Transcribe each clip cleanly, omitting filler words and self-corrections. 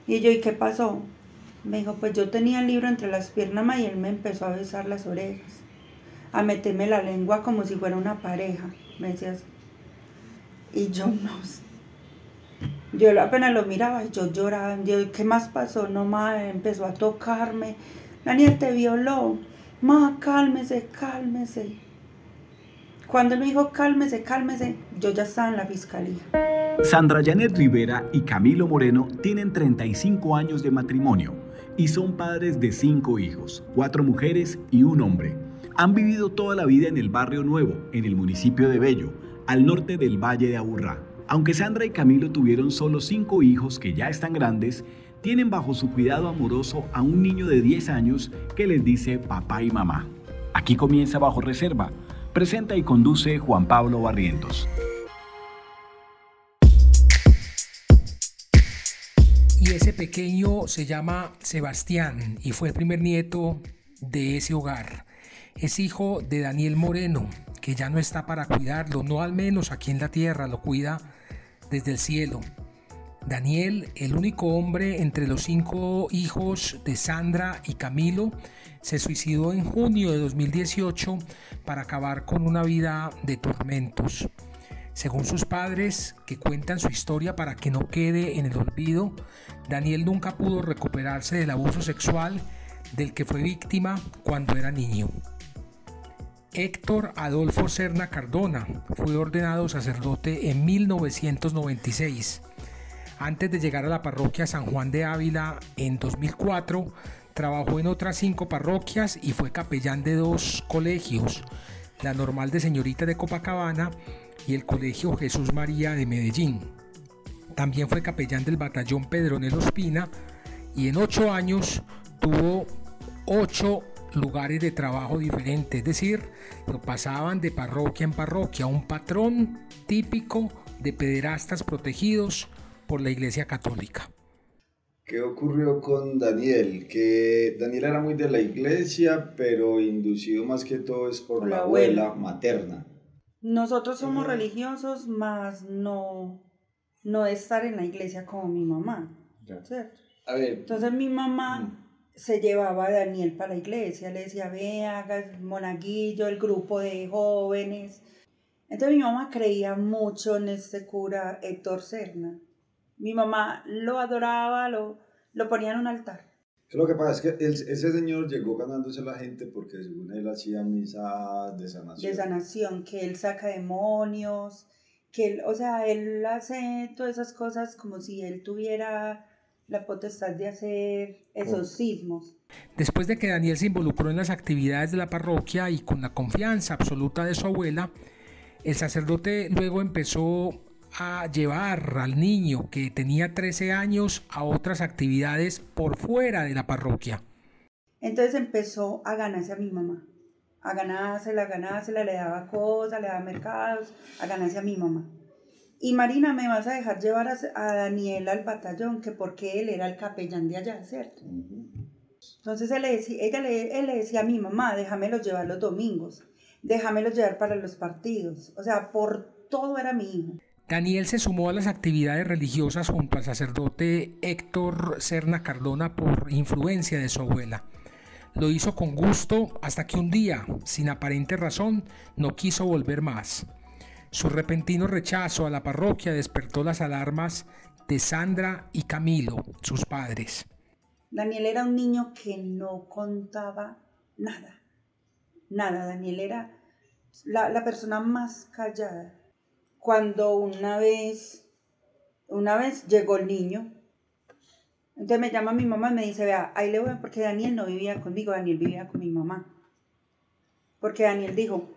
Y yo, ¿y qué pasó? Me dijo, pues yo tenía el libro entre las piernas, ma, y él me empezó a besar las orejas, a meterme la lengua como si fuera una pareja, me decía así. Y yo no sé. Yo apenas lo miraba y yo lloraba. Yo, ¿qué más pasó? No, ma, empezó a tocarme. Daniel te violó. Ma, cálmese, cálmese. Cuando él me dijo cálmese, cálmese, yo ya estaba en la fiscalía. Sandra Janet Rivera y Camilo Moreno tienen 35 años de matrimonio y son padres de 5 hijos, 4 mujeres y un hombre. Han vivido toda la vida en el Barrio Nuevo, en el municipio de Bello, al norte del Valle de Aburrá. Aunque Sandra y Camilo tuvieron solo 5 hijos que ya están grandes, tienen bajo su cuidado amoroso a un niño de 10 años que les dice papá y mamá. Aquí comienza Bajo Reserva. Presenta y conduce Juan Pablo Barrientos. Y ese pequeño se llama Sebastián y fue el primer nieto de ese hogar. Es hijo de Daniel Moreno, que ya no está para cuidarlo, no al menos aquí en la tierra, lo cuida desde el cielo. Daniel, el único hombre entre los 5 hijos de Sandra y Camilo, se suicidó en junio de 2018 para acabar con una vida de tormentos. Según sus padres, que cuentan su historia para que no quede en el olvido, Daniel nunca pudo recuperarse del abuso sexual del que fue víctima cuando era niño. Héctor Adolfo Serna Cardona fue ordenado sacerdote en 1996. Antes de llegar a la parroquia San Juan de Ávila en 2004, trabajó en otras 5 parroquias y fue capellán de 2 colegios, la Normal de Señoritas de Copacabana y el Colegio Jesús María de Medellín. También fue capellán del batallón Pedronel Ospina y en 8 años tuvo 8 lugares de trabajo diferentes, es decir, lo pasaban de parroquia en parroquia, un patrón típico de pederastas protegidos por la Iglesia Católica. ¿Qué ocurrió con Daniel? Que Daniel era muy de la iglesia, pero inducido más que todo es por la abuela materna. Nosotros somos religiosos, más no estar en la iglesia como mi mamá, ¿cierto? A ver. Entonces mi mamá se llevaba a Daniel para la iglesia, le decía, ve, haga el monaguillo, el grupo de jóvenes. Entonces mi mamá creía mucho en este cura Héctor Serna. Mi mamá lo adoraba, lo ponía en un altar. Lo que pasa es que ese señor llegó ganándose a la gente porque según él hacía misa de sanación. De sanación, que él saca demonios, que él, o sea, él hace todas esas cosas como si él tuviera la potestad de hacer exorcismos. Después de que Daniel se involucró en las actividades de la parroquia y con la confianza absoluta de su abuela, el sacerdote luego empezó a llevar al niño que tenía 13 años a otras actividades por fuera de la parroquia. Entonces empezó a ganarse a mi mamá, a ganársela, le daba cosas, le daba mercados, a ganarse a mi mamá. Y Marina, ¿me vas a dejar llevar a Daniel al batallón? Que porque él era el capellán de allá, ¿cierto? Entonces él le decía a mi mamá, déjamelo llevar los domingos, déjamelo llevar para los partidos, o sea, por todo era mi hijo. Daniel se sumó a las actividades religiosas junto al sacerdote Héctor Serna Cardona por influencia de su abuela. Lo hizo con gusto hasta que un día, sin aparente razón, no quiso volver más. Su repentino rechazo a la parroquia despertó las alarmas de Sandra y Camilo, sus padres. Daniel era un niño que no contaba nada. Daniel era la persona más callada. Cuando una vez llegó el niño, entonces me llama mi mamá y me dice, vea, ahí le voy, porque Daniel no vivía conmigo, Daniel vivía con mi mamá. Porque Daniel dijo,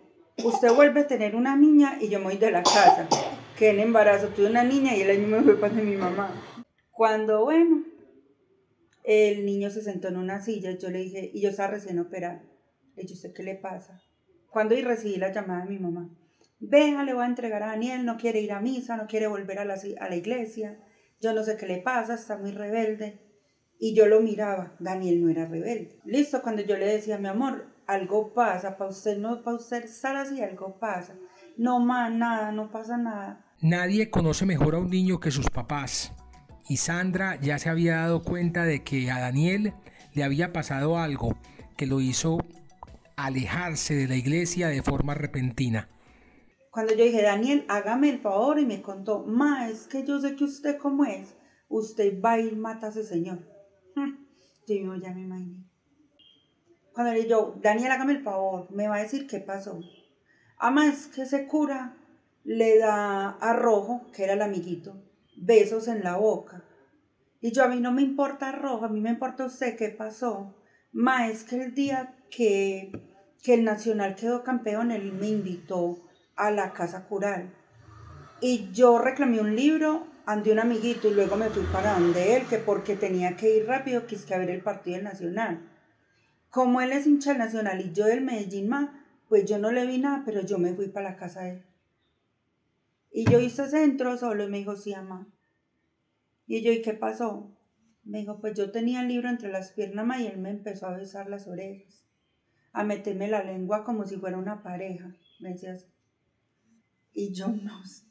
usted vuelve a tener una niña y yo me voy de la casa. Que en embarazo tuve una niña y el año me fue para mi mamá. Cuando, el niño se sentó en una silla, yo le dije, y yo estaba recién operada. Le dije, ¿usted qué le pasa? Cuando recibí la llamada de mi mamá. Venga, le voy a entregar a Daniel, no quiere ir a misa, no quiere volver a la iglesia, yo no sé qué le pasa, está muy rebelde. Y yo lo miraba, Daniel no era rebelde. Listo, cuando yo le decía, mi amor, algo pasa, para usted estar así, algo pasa. No más nada, no pasa nada. Nadie conoce mejor a un niño que sus papás. y Sandra ya se había dado cuenta de que a Daniel le había pasado algo que lo hizo alejarse de la iglesia de forma repentina. Cuando yo dije, Daniel, hágame el favor, y me contó, ma, es que yo sé que usted cómo es, usted va y mata a ese señor. Yo ya me imaginé. Cuando le dije yo, Daniel, hágame el favor, me va a decir qué pasó. Ama, es que ese cura le da a Rojo, que era el amiguito, besos en la boca. Y yo, a mí no me importa Rojo, a mí me importa usted qué pasó. Ma, es que el día que el Nacional quedó campeón, él me invitó a la casa cural. Y yo reclamé un libro ante un amiguito y luego me fui para donde él, que porque tenía que ir rápido, quise ver el partido del Nacional. Como él es hincha del Nacional y yo del Medellín, ma, pues yo no le vi nada, pero yo me fui para la casa de él. Y yo hice centro solo y me dijo, sí, mamá. Y yo, ¿y qué pasó? Me dijo, pues yo tenía el libro entre las piernas, ma, y él me empezó a besar las orejas, a meterme la lengua como si fuera una pareja, me decía así. Y yo no sé.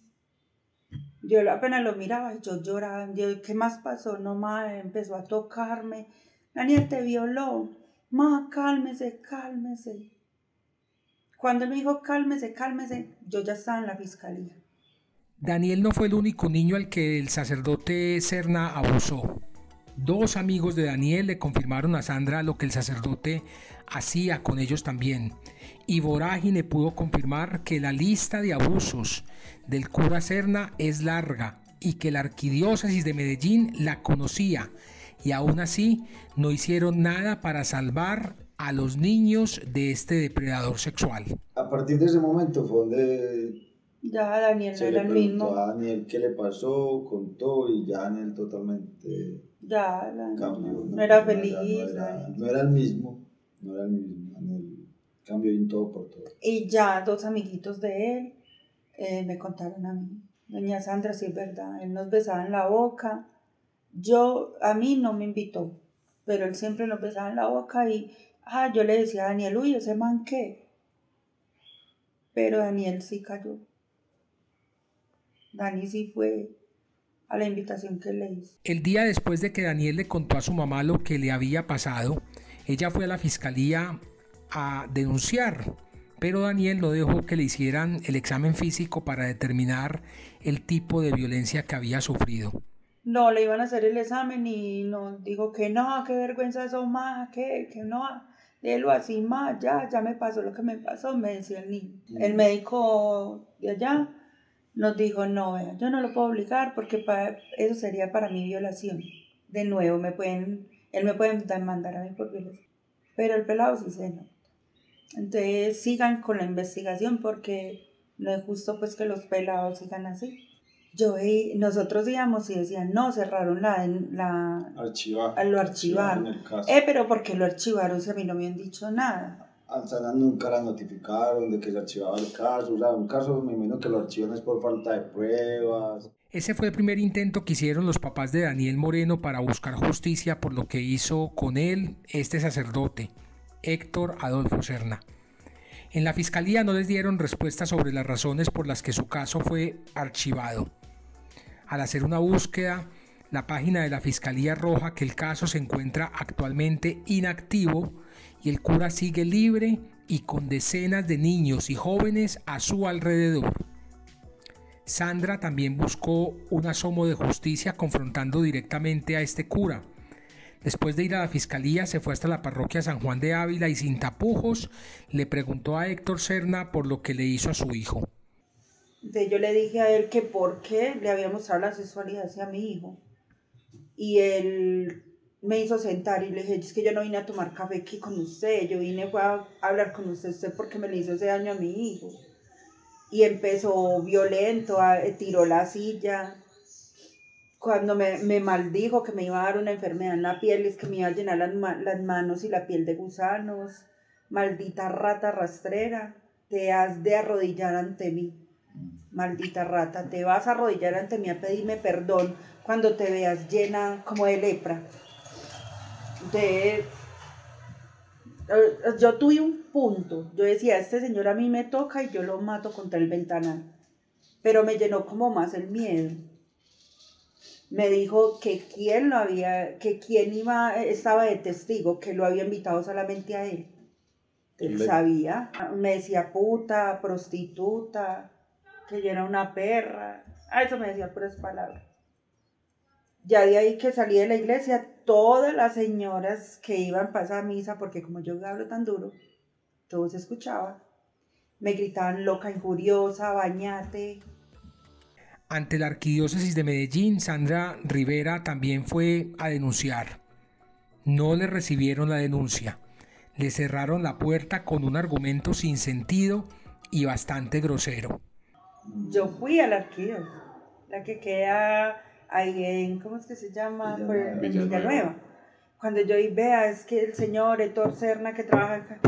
Yo apenas lo miraba y yo lloraba. Yo, ¿qué más pasó? No, ma, empezó a tocarme. Daniel te violó. Ma, cálmese, cálmese. Cuando él me dijo cálmese, cálmese, yo ya estaba en la fiscalía. Daniel no fue el único niño al que el sacerdote Serna abusó. 2 amigos de Daniel le confirmaron a Sandra lo que el sacerdote hacía con ellos también. Y Vorágine pudo confirmar que la lista de abusos del cura Serna es larga y que la arquidiócesis de Medellín la conocía y aún así no hicieron nada para salvar a los niños de este depredador sexual. A partir de ese momento fue donde ya Daniel no era el mismo. A Daniel qué le pasó, contó, y ya Daniel totalmente cambió. No era feliz. No era el mismo. Daniel cambió en todo por todo. Y ya 2 amiguitos de él me contaron a mí. Doña Sandra, sí es verdad, él nos besaba en la boca. A mí no me invitó, pero él siempre nos besaba en la boca y yo le decía a Daniel, uy, ese man qué. Pero Daniel sí cayó. Dani sí fue a la invitación que le hizo. El día después de que Daniel le contó a su mamá lo que le había pasado, ella fue a la fiscalía a denunciar, pero Daniel no dejó que le hicieran el examen físico para determinar el tipo de violencia que había sufrido. No, le iban a hacer el examen y nos dijo que no, qué vergüenza eso, ma, que no, déjelo así, ma, ya me pasó lo que me pasó, me decía el niño. El médico de allá nos dijo, no, vea, yo no lo puedo obligar porque eso sería para mí violación. De nuevo, él me puede demandar a mí por violación. Pero el pelado sí se nota. Entonces sigan con la investigación porque no es justo pues que los pelados sigan así. Nosotros íbamos y decían, no, cerraron lo archivaron. Pero ¿por qué lo archivaron si a mí no me han dicho nada? Al Sana nunca la notificaron de que se archivaba el caso. O sea, un caso me imagino que lo archivan es por falta de pruebas. Ese fue el primer intento que hicieron los papás de Daniel Moreno para buscar justicia por lo que hizo con él este sacerdote, Héctor Adolfo Serna. En la fiscalía no les dieron respuesta sobre las razones por las que su caso fue archivado. Al hacer una búsqueda, la página de la Fiscalía arroja que el caso se encuentra actualmente inactivo y el cura sigue libre y con decenas de niños y jóvenes a su alrededor. Sandra también buscó un asomo de justicia confrontando directamente a este cura. Después de ir a la fiscalía, se fue hasta la parroquia San Juan de Ávila y sin tapujos le preguntó a Héctor Serna por lo que le hizo a su hijo. Yo le dije a él que por qué le había mostrado la sexualidad hacia mi hijo. Y él me hizo sentar y le dije, es que yo no vine a tomar café aquí con usted, yo fue a hablar con usted porque me le hizo ese daño a mi hijo. Y empezó violento, tiró la silla. Cuando me maldijo que me iba a dar una enfermedad en la piel, es que me iba a llenar las manos y la piel de gusanos. Maldita rata rastrera, te has de arrodillar ante mí. Maldita rata, te vas a arrodillar ante mí a pedirme perdón cuando te veas llena como de lepra. Yo tuve un punto, yo decía, este señor a mí me toca y yo lo mato contra el ventanal, pero me llenó como más el miedo. me dijo que estaba de testigo, que lo había invitado solamente a él. Él sabía, me decía puta, prostituta, que yo era una perra, eso me decía puras palabras. Ya de ahí que salí de la iglesia, todas las señoras que iban para esa misa, porque como yo hablo tan duro, todo se escuchaba, me gritaban loca, injuriosa, bañate. Ante la Arquidiócesis de Medellín, Sandra Rivera también fue a denunciar. No le recibieron la denuncia. Le cerraron la puerta con un argumento sin sentido y bastante grosero. Yo fui a la Arquidiócesis, la que queda ahí en, ¿cómo es que se llama? En Villanueva. Cuando yo vea, es que el señor Héctor Serna que trabaja acá.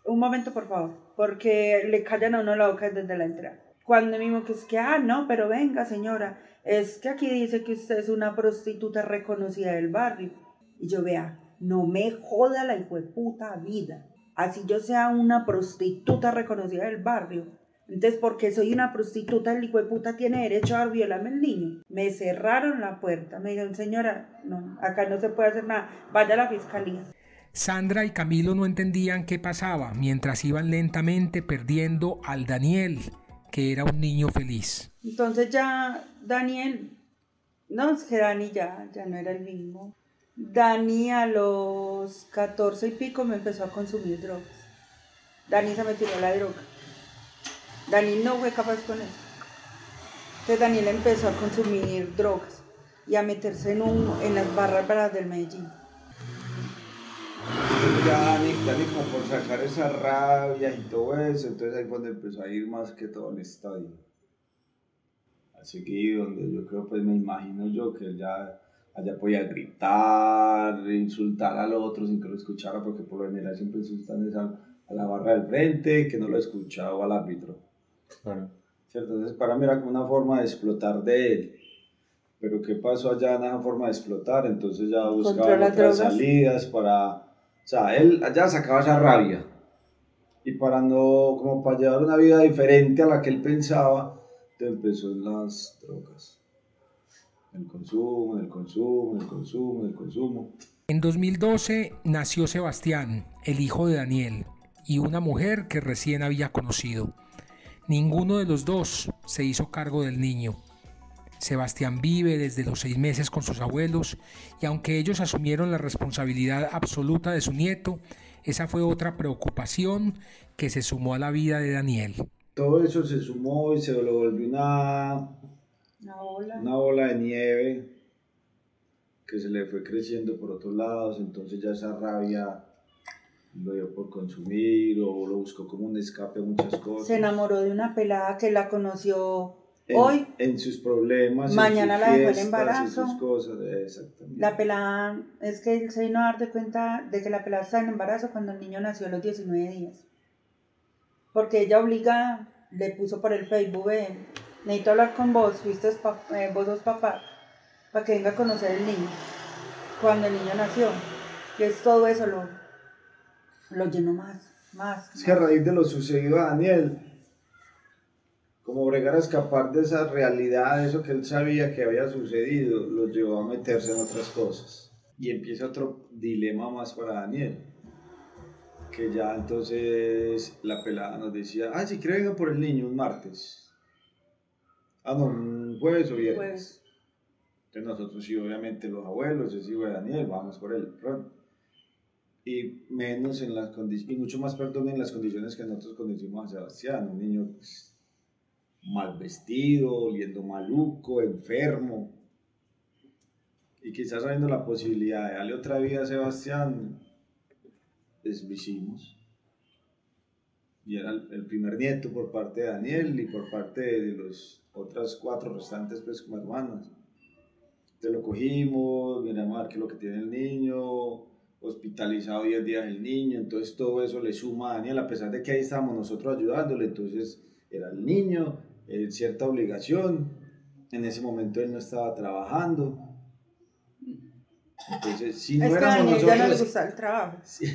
Un momento, por favor, porque le callan a uno la boca desde la entrada. Cuando mismo que es que, no, pero venga señora, es que aquí dice que usted es una prostituta reconocida del barrio. Y yo vea, no me joda la hijueputa vida. Así yo sea una prostituta reconocida del barrio. Entonces, porque soy una prostituta, el hijueputa tiene derecho a violarme al niño. Me cerraron la puerta, me dijeron, señora, no, acá no se puede hacer nada, vaya a la fiscalía. Sandra y Camilo no entendían qué pasaba mientras iban lentamente perdiendo al Daniel, que era un niño feliz. Entonces ya Daniel, no, es que Dani ya no era el mismo. Dani a los 14 y pico me empezó a consumir drogas. Dani se me tiró la droga. Dani no fue capaz con eso. Entonces Daniel empezó a consumir drogas y a meterse en las barras del Medellín. Ya Dani como por sacar esa rabia y todo eso, entonces ahí fue donde empezó a ir más que todo al estadio. Así que donde yo creo, pues me imagino yo que él ya allá podía gritar, insultar al otro sin que lo escuchara, porque por lo general siempre insultan a la barra del frente, que no lo escuchaba, o al árbitro. Claro. ¿Cierto? Entonces para mí era como una forma de explotar de él. Pero ¿qué pasó allá en esa forma de explotar? Entonces ya buscaba otras salidas para... O sea, él allá sacaba esa rabia. Y para llevar una vida diferente a la que él pensaba, empezó en las drogas. El consumo, el consumo, el consumo, el consumo. En 2012 nació Sebastián, el hijo de Daniel, y una mujer que recién había conocido. Ninguno de los dos se hizo cargo del niño. Sebastián vive desde los 6 meses con sus abuelos y aunque ellos asumieron la responsabilidad absoluta de su nieto, esa fue otra preocupación que se sumó a la vida de Daniel. Todo eso se sumó y se lo volvió una bola de nieve que se le fue creciendo por otros lados, entonces ya esa rabia lo dio por consumir o lo buscó como un escape a muchas cosas. Se enamoró de una pelada que la conoció hoy. En sus problemas, mañana en sus la dejó fiestas, el embarazo. en sus cosas, exactamente. La pelada, es que él se vino a dar cuenta de que la pelada estaba en embarazo cuando el niño nació a los 19 días. Porque ella obligada le puso por el Facebook, necesito hablar con vos, vos sos papá, para que venga a conocer el niño. Cuando el niño nació, que es todo eso lo llenó más. Es que a raíz de lo sucedido a Daniel, como bregar a escapar de esa realidad, de eso que él sabía que había sucedido, lo llevó a meterse en otras cosas. Y empieza otro dilema más para Daniel, que ya entonces la pelada nos decía, si quiere venga por el niño un martes. No, un jueves o viernes. Pues. Entonces nosotros sí, obviamente los abuelos, el hijo de Daniel, vamos por él. Y menos en las condiciones, y mucho más, en las condiciones que nosotros conocimos a Sebastián, un niño pues, mal vestido, oliendo maluco, enfermo. Y quizás sabiendo la posibilidad de darle otra vida a Sebastián, pues lo hicimos. Y era el primer nieto por parte de Daniel y por parte de los otras 4 restantes pues como hermanas. Entonces lo cogimos, miramos a ver qué es lo que tiene el niño, hospitalizado 10 días el niño, entonces todo eso le suma a Daniel, a pesar de que ahí estábamos nosotros ayudándole, entonces era el niño, cierta obligación, en ese momento él no estaba trabajando, entonces si no éramos Daniel nosotros... ya no le gustaba el trabajo, sí.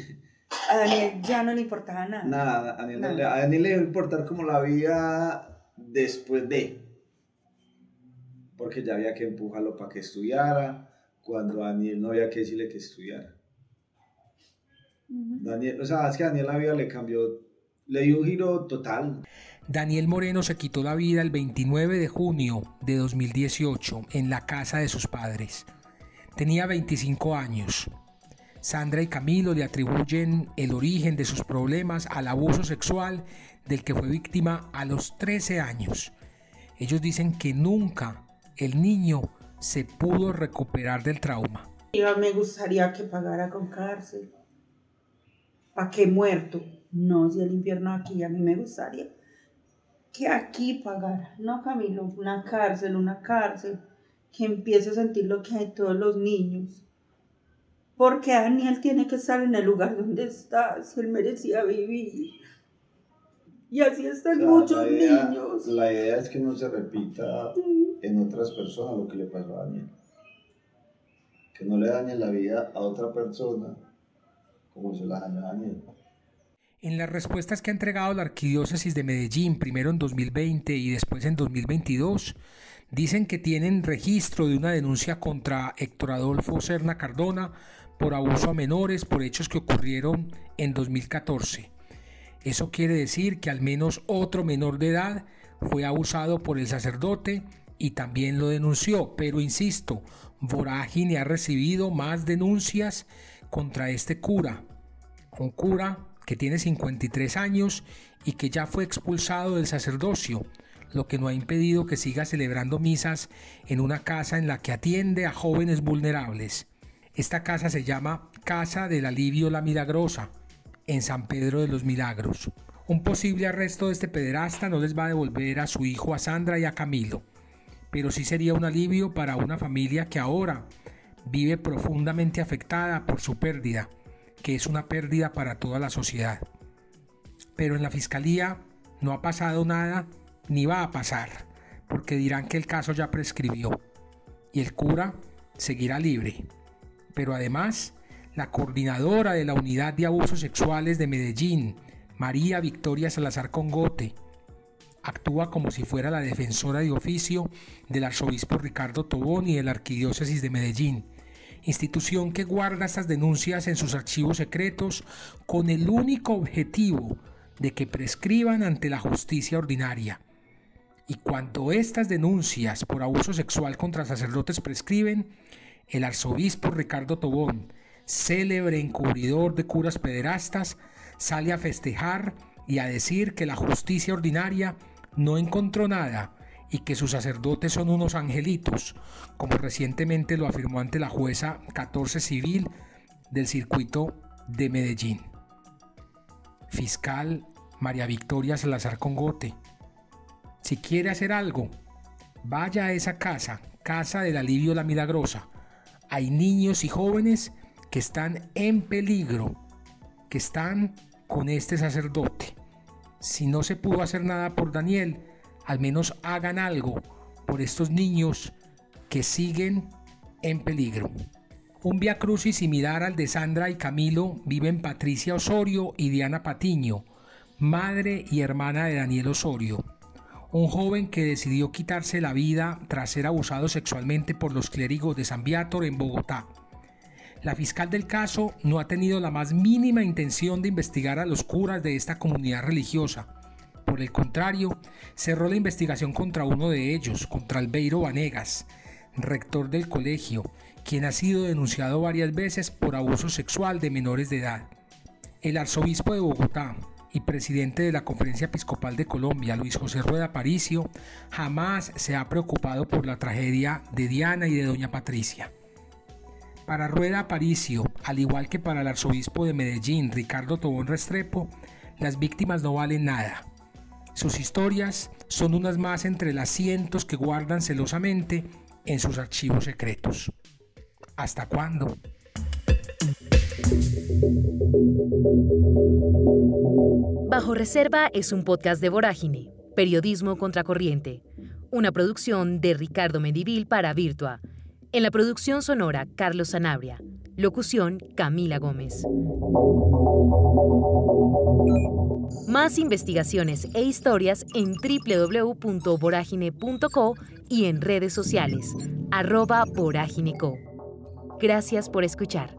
A Daniel ya no le importaba nada. Nada, a Daniel le iba a importar como la vida después de... porque ya había que empujarlo para que estudiara, cuando a Daniel no había que decirle que estudiara. Daniel, o sea, es que a Daniel la vida le cambió, le dio un giro total. Daniel Moreno se quitó la vida el 29 de junio de 2018 en la casa de sus padres. Tenía 25 años. Sandra y Camilo le atribuyen el origen de sus problemas al abuso sexual del que fue víctima a los 13 años. Ellos dicen que nunca el niño se pudo recuperar del trauma. Me gustaría que pagara con cárcel. ¿Para qué muerto? No, si el infierno aquí, a mí me gustaría que aquí pagara. No, Camilo, una cárcel, que empiece a sentir lo que hay todos los niños. Porque Daniel tiene que estar en el lugar donde está, si él merecía vivir. Y así están muchos niños. La idea es que no se repita en otras personas lo que le pasó a Daniel. Que no le dañe la vida a otra persona como se la dañó a Daniel. En las respuestas que ha entregado la Arquidiócesis de Medellín, primero en 2020 y después en 2022, dicen que tienen registro de una denuncia contra Héctor Adolfo Serna Cardona por abuso a menores por hechos que ocurrieron en 2014. Eso quiere decir que al menos otro menor de edad fue abusado por el sacerdote y también lo denunció, pero insisto, Vorágine ha recibido más denuncias contra este cura, un cura que tiene 53 años y que ya fue expulsado del sacerdocio, lo que no ha impedido que siga celebrando misas en una casa en la que atiende a jóvenes vulnerables. Esta casa se llama Casa del Alivio La Milagrosa, en San Pedro de los Milagros. Un posible arresto de este pederasta no les va a devolver a su hijo, a Sandra y a Camilo, pero sí sería un alivio para una familia que ahora vive profundamente afectada por su pérdida, que es una pérdida para toda la sociedad. Pero en la fiscalía no ha pasado nada ni va a pasar, porque dirán que el caso ya prescribió y el cura seguirá libre. Pero además, la coordinadora de la Unidad de Abusos Sexuales de Medellín, María Victoria Salazar Congote, actúa como si fuera la defensora de oficio del arzobispo Ricardo Tobón y de la Arquidiócesis de Medellín, institución que guarda estas denuncias en sus archivos secretos con el único objetivo de que prescriban ante la justicia ordinaria. Y cuando estas denuncias por abuso sexual contra sacerdotes prescriben, el arzobispo Ricardo Tobón, célebre encubridor de curas pederastas, sale a festejar y a decir que la justicia ordinaria no encontró nada y que sus sacerdotes son unos angelitos, como recientemente lo afirmó ante la jueza 14 civil del circuito de Medellín. Fiscal María Victoria Salazar Congote, si quiere hacer algo, vaya a esa casa, Casa del Alivio La Milagrosa. Hay niños y jóvenes que están en peligro, que están con este sacerdote. Si no se pudo hacer nada por Daniel, al menos hagan algo por estos niños que siguen en peligro. Un viacrucis similar al de Sandra y Camilo viven Patricia Osorio y Diana Patiño, madre y hermana de Daniel Osorio, un joven que decidió quitarse la vida tras ser abusado sexualmente por los clérigos de San Viator en Bogotá. La fiscal del caso no ha tenido la más mínima intención de investigar a los curas de esta comunidad religiosa. Por el contrario, cerró la investigación contra uno de ellos, contra Albeiro Vanegas, rector del colegio, quien ha sido denunciado varias veces por abuso sexual de menores de edad. El arzobispo de Bogotá y presidente de la Conferencia Episcopal de Colombia, Luis José Rueda Aparicio, jamás se ha preocupado por la tragedia de Diana y de doña Patricia. Para Rueda Aparicio, al igual que para el arzobispo de Medellín, Ricardo Tobón Restrepo, las víctimas no valen nada. Sus historias son unas más entre las cientos que guardan celosamente en sus archivos secretos. ¿Hasta cuándo? Bajo Reserva es un podcast de Vorágine, periodismo contracorriente. Una producción de Ricardo Mendivil para Virtua. En la producción sonora, Carlos Sanabria. Locución, Camila Gómez. Más investigaciones e historias en www.voragine.co y en redes sociales @voragineco. Gracias por escuchar.